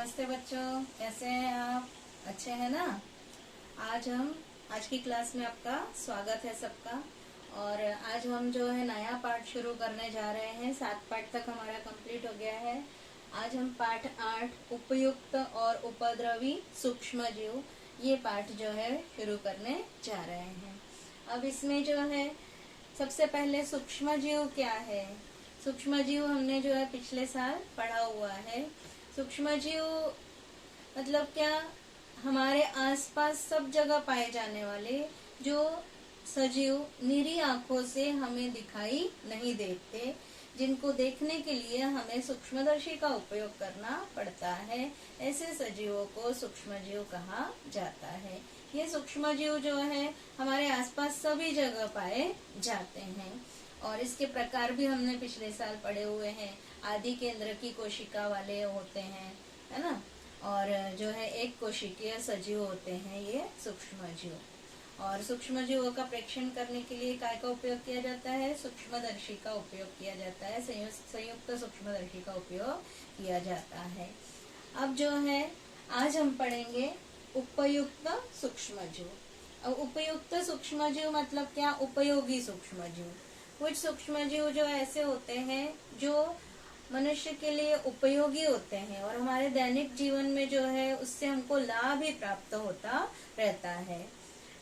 नमस्ते बच्चों, कैसे हैं आप? अच्छे हैं ना? आज की क्लास में आपका स्वागत है सबका। और आज हम जो है नया पाठ शुरू करने जा रहे हैं। 7 पाठ तक हमारा कंप्लीट हो गया है। आज हम पाठ 8 उपयुक्त और उपद्रवी सूक्ष्म जीव, ये पाठ जो है शुरू करने जा रहे हैं। अब इसमें जो है सबसे पहले सूक्ष्म जीव क्या है। सूक्ष्म जीव हमने जो है पिछले साल पढ़ा हुआ है। सूक्ष्म जीव मतलब क्या? हमारे आसपास सब जगह पाए जाने वाले जो सजीव निरी आंखों से हमें दिखाई नहीं देते, जिनको देखने के लिए हमें सूक्ष्मदर्शी का उपयोग करना पड़ता है, ऐसे सजीवों को सूक्ष्मजीव कहा जाता है। ये सूक्ष्मजीव जो है हमारे आसपास सभी जगह पाए जाते हैं। और इसके प्रकार भी हमने पिछले साल पढ़े हुए हैं। आदि केंद्र की कोशिका वाले होते हैं, है ना। और जो है एक कोशिकीय सजीव होते हैं ये सूक्ष्मजीव। और सूक्ष्मजीवों का प्रेक्षण करने के लिए काय का उपयोग किया जाता है? सूक्ष्मदर्शी का उपयोग किया जाता है। संयुक्त सूक्ष्मदर्शी का उपयोग किया जाता है। अब जो है आज हम पढ़ेंगे उपयुक्त सूक्ष्मजीव। अब उपयुक्त सूक्ष्मजीव मतलब क्या? उपयोगी सूक्ष्मजीव। कुछ सूक्ष्मजीव जो ऐसे होते हैं जो मनुष्य के लिए उपयोगी होते हैं और हमारे दैनिक जीवन में जो है उससे हमको लाभ ही प्राप्त होता रहता है।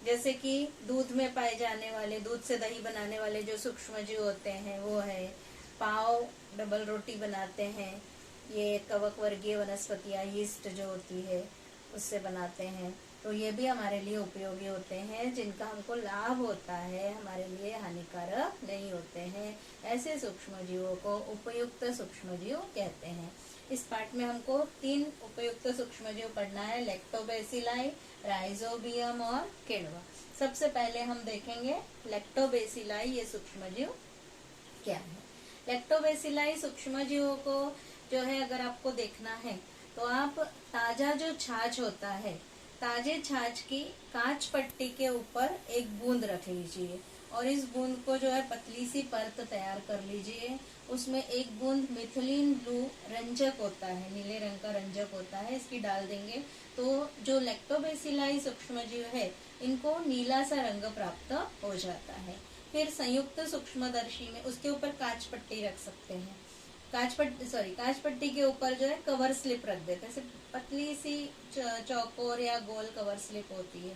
जैसे कि दूध में पाए जाने वाले, दूध से दही बनाने वाले जो सूक्ष्मजीव होते हैं वो है पाव, डबल रोटी बनाते हैं। ये कवक वर्गीय वनस्पतियां, यीस्ट जो होती है उससे बनाते हैं। तो ये भी हमारे लिए उपयोगी होते हैं, जिनका हमको लाभ होता है, हमारे लिए हानिकारक नहीं होते हैं। ऐसे सूक्ष्मजीवों को उपयुक्त सूक्ष्मजीव कहते हैं। इस पाठ में हमको 3 उपयुक्त सूक्ष्मजीव पढ़ना है: लैक्टोबैसिलाई, राइजोबियम और किण्व। सबसे पहले हम देखेंगे लैक्टोबैसिलाई, ये सूक्ष्मजीव क्या है। लैक्टोबैसिलाई सूक्ष्मजीवों को जो है अगर आपको देखना है तो आप ताजा जो छाछ होता है, ताजे छाछ की कांच पट्टी के ऊपर एक बूंद रख लीजिए और इस बूंद को जो है पतली सी परत तैयार कर लीजिए। उसमें एक बूंद मिथिलीन ब्लू रंजक होता है, नीले रंग का रंजक होता है, इसकी डाल देंगे तो जो लैक्टोबैसिलाई सूक्ष्मजीव है इनको नीला सा रंग प्राप्त हो जाता है। फिर संयुक्त सूक्ष्मदर्शी में उसके ऊपर कांच पट्टी रख सकते हैं। कांच पट्टी के ऊपर जो है कवर स्लिप रख देते हैं। पतली सी चौकोर या गोल कवर स्लिप होती है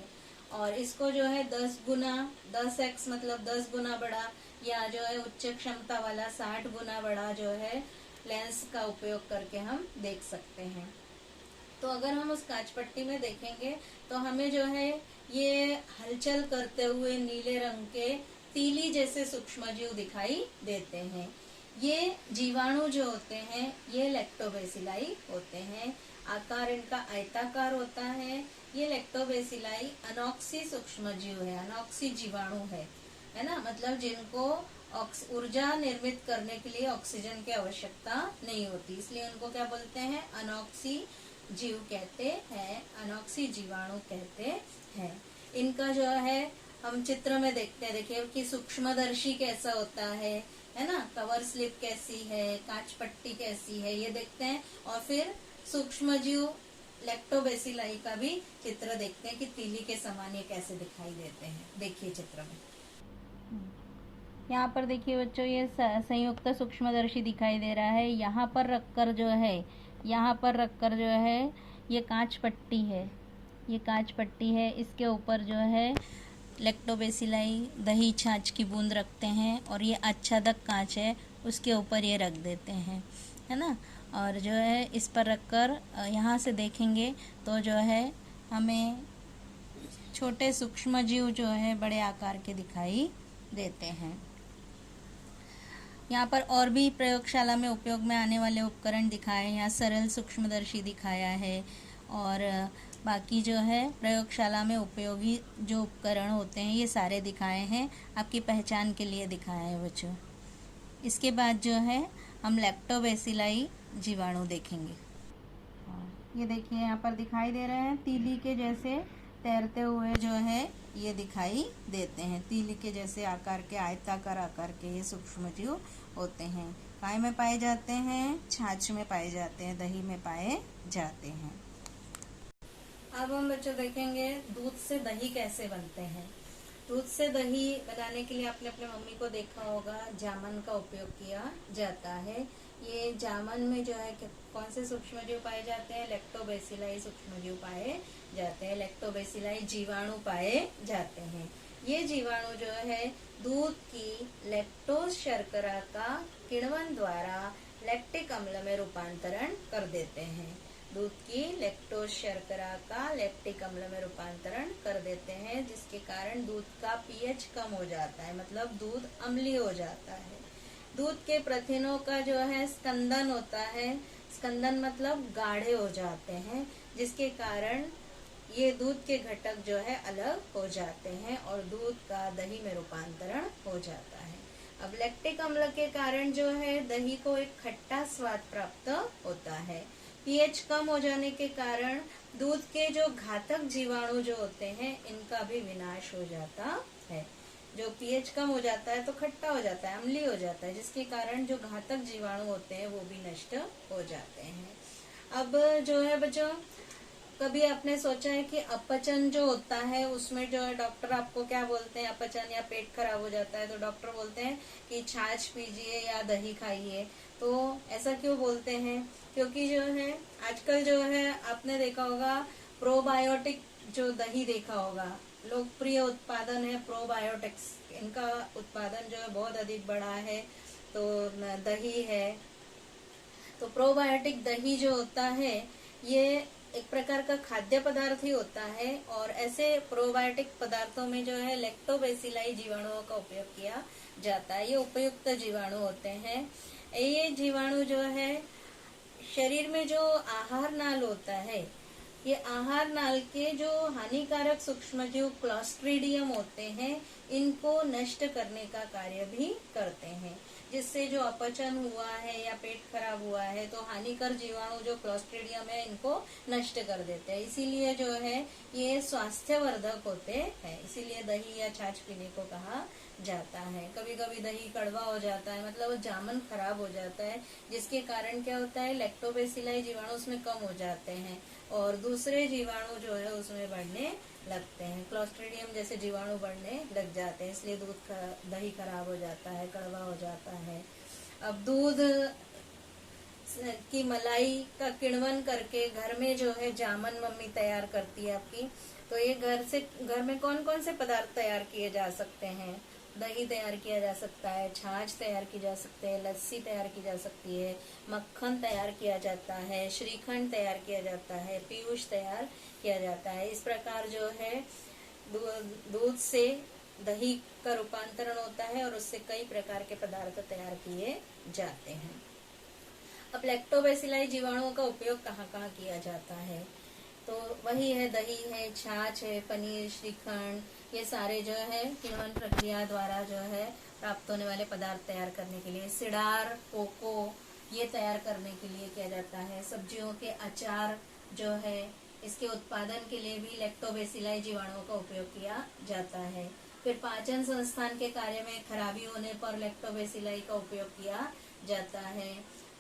और इसको जो है 10x मतलब 10 गुना बड़ा, या जो है उच्च क्षमता वाला 60 गुना बड़ा जो है लेंस का उपयोग करके हम देख सकते हैं। तो अगर हम उस कांच पट्टी में देखेंगे तो हमें जो है ये हलचल करते हुए नीले रंग के तीली जैसे सूक्ष्मजीव दिखाई देते हैं। ये जीवाणु जो होते हैं ये लैक्टोबैसिलाई होते हैं। आकार इनका आयताकार होता है। ये लैक्टोबैसिलाई अनॉक्सी सूक्ष्मजीव है, अनॉक्सी जीवाणु है ना। मतलब जिनको ऊर्जा निर्मित करने के लिए ऑक्सीजन की आवश्यकता नहीं होती, इसलिए उनको क्या बोलते हैं? अनॉक्सी जीव कहते हैं, अनॉक्सी जीवाणु कहते हैं। इनका जो है हम चित्र में देखते हैं, देखिए कि सूक्ष्मदर्शी कैसा होता है ना, कवर स्लिप कैसी है, कांच पट्टी कैसी है, ये देखते हैं। और फिर सूक्ष्मजीव लैक्टोबैसिलाई का भी चित्र देखते हैं कि तीली के समान ये कैसे दिखाई देते हैं। देखिए चित्र में, यहाँ पर देखिए बच्चों, ये संयुक्त सूक्ष्मदर्शी दिखाई दे रहा है। यहाँ पर रखकर जो है ये कांच पट्टी है, ये कांच पट्टी है। इसके ऊपर जो है लैक्टोबैसिलाई दही छाछ की बूंद रखते हैं और ये आच्छादक कांच है उसके ऊपर ये रख देते हैं, है ना। और जो है इस पर रखकर यहाँ से देखेंगे तो जो है हमें छोटे सूक्ष्मजीव जो है बड़े आकार के दिखाई देते हैं। यहाँ पर और भी प्रयोगशाला में उपयोग में आने वाले उपकरण दिखाए हैं। यहाँ सरल सूक्ष्मदर्शी दिखाया है और बाकी जो है प्रयोगशाला में उपयोगी जो उपकरण होते हैं ये सारे दिखाए हैं, आपकी पहचान के लिए दिखाए हैं बच्चों। इसके बाद जो है हम लैक्टोबैसिलाई जीवाणु देखेंगे। ये देखिए यहाँ पर दिखाई दे रहे हैं तीली के जैसे तैरते हुए जो है ये दिखाई देते हैं। तीली के जैसे आकार के, आयताकार आकार के ये सूक्ष्मजीव होते हैं। काय में पाए जाते हैं? छाछ में पाए जाते हैं, दही में पाए जाते हैं। अब हम बच्चों देखेंगे दूध से दही कैसे बनते हैं। दूध से दही बनाने के लिए आपने अपने मम्मी को देखा होगा, जामन का उपयोग किया जाता है। ये जामन में जो है कौन से सूक्ष्मजीव पाए जाते हैं? लैक्टोबैसिलाई सूक्ष्मजीव पाए जाते हैं, लैक्टोबैसिलाई जीवाणु पाए जाते हैं। ये जीवाणु जो है दूध की लैक्टोज शर्करा का किण्वन द्वारा लैक्टिक अम्ल में रूपांतरण कर देते हैं। दूध की लैक्टोज शर्करा का लैक्टिक अम्ल में रूपांतरण कर देते हैं, जिसके कारण दूध का पीएच कम हो जाता है, मतलब दूध अम्लीय हो जाता है। दूध के प्रथिनों का जो है स्कंदन होता है, स्कंदन मतलब गाढ़े हो जाते हैं, जिसके कारण ये दूध के घटक जो है अलग हो जाते हैं और दूध का दही में रूपांतरण हो जाता है। अब लैक्टिक अम्ल के कारण जो है दही को एक खट्टा स्वाद प्राप्त होता है। पीएच कम हो जाने के कारण दूध के जो घातक जीवाणु जो होते हैं इनका भी विनाश हो जाता है। जो पीएच कम हो जाता है तो खट्टा हो जाता है, अम्लीय हो जाता है, जिसके कारण जो घातक जीवाणु होते हैं वो भी नष्ट हो जाते हैं। अब जो है बच्चों, कभी आपने सोचा है कि अपचन जो होता है उसमें जो है डॉक्टर आपको क्या बोलते हैं? अपचन या पेट खराब हो जाता है तो डॉक्टर बोलते हैं कि छाछ पीजिए या दही खाइए। तो ऐसा क्यों बोलते हैं? क्योंकि जो है आजकल जो है आपने देखा होगा प्रोबायोटिक जो दही देखा होगा, लोकप्रिय उत्पादन है प्रोबायोटिक्स, इनका उत्पादन जो है बहुत अधिक बढ़ा है। तो दही है, तो प्रोबायोटिक दही जो होता है ये एक प्रकार का खाद्य पदार्थ ही होता है और ऐसे प्रोबायोटिक पदार्थों में जो है लैक्टोबैसिलाई जीवाणुओं का उपयोग किया जाता है। ये उपयुक्त जीवाणु होते हैं। ये जीवाणु जो है शरीर में जो आहार नाल होता है, ये आहार नाल के जो हानिकारक सूक्ष्मजीव क्लॉस्ट्रीडियम होते हैं इनको नष्ट करने का कार्य भी करते हैं, जिससे जो अपचन हुआ है या पेट खराब हुआ है तो हानिकर जीवाणु जो क्लॉस्ट्रीडियम है इनको नष्ट कर देते हैं। इसीलिए जो है ये स्वास्थ्यवर्धक होते हैं, इसीलिए दही या छाछ पीने को कहा जाता है। कभी कभी दही कड़वा हो जाता है, मतलब जामन खराब हो जाता है, जिसके कारण क्या होता है लैक्टोबैसिलाई जीवाणु उसमें कम हो जाते हैं और दूसरे जीवाणु जो है उसमें बढ़ने लगते हैं, क्लॉस्ट्रीडियम जैसे जीवाणु बढ़ने लग जाते हैं, इसलिए दही खराब हो जाता है, कड़वा हो जाता है। अब दूध की मलाई का किण्वन करके घर में जो है जामन मम्मी तैयार करती है आपकी, तो ये घर में कौन कौन से पदार्थ तैयार किए जा सकते हैं? दही तैयार किया जा सकता है, छाछ तैयार की जा सकते हैं, लस्सी तैयार की जा सकती है, मक्खन तैयार किया जाता है, श्रीखंड तैयार किया जाता है, पीयूष तैयार किया जाता है। इस प्रकार जो है दूध से दही का रूपांतरण होता है और उससे कई प्रकार के पदार्थ तैयार किए जाते हैं। अब लैक्टोबैसिलाई जीवाणुओं का उपयोग कहाँ कहाँ किया जाता है? तो वही है, दही है, छाछ है, पनीर, श्रीखंड, ये सारे जो है किण्वन प्रक्रिया द्वारा जो है प्राप्त होने वाले पदार्थ तैयार करने के लिए, सिडार, कोको, ये तैयार करने के लिए किया जाता है। सब्जियों के अचार जो है इसके उत्पादन के लिए भी लैक्टोबैसिलाई जीवाणुओं का उपयोग किया जाता है। फिर पाचन संस्थान के कार्य में खराबी होने पर लैक्टोबैसिलाई का उपयोग किया जाता है।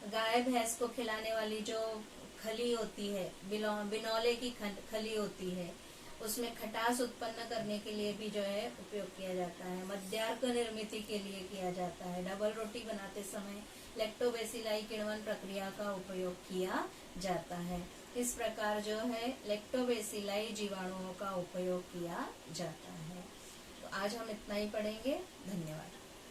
गाय भैंस को खिलाने वाली जो खली होती है, बिनौले की खली होती है, उसमें खटास उत्पन्न करने के लिए भी जो है उपयोग किया जाता है। मद्यार्क निर्मित के लिए किया जाता है। डबल रोटी बनाते समय लैक्टोबैसिलाई किण्वन प्रक्रिया का उपयोग किया जाता है। इस प्रकार जो है लैक्टोबैसिलाई जीवाणुओं का उपयोग किया जाता है। तो आज हम इतना ही पढ़ेंगे। धन्यवाद।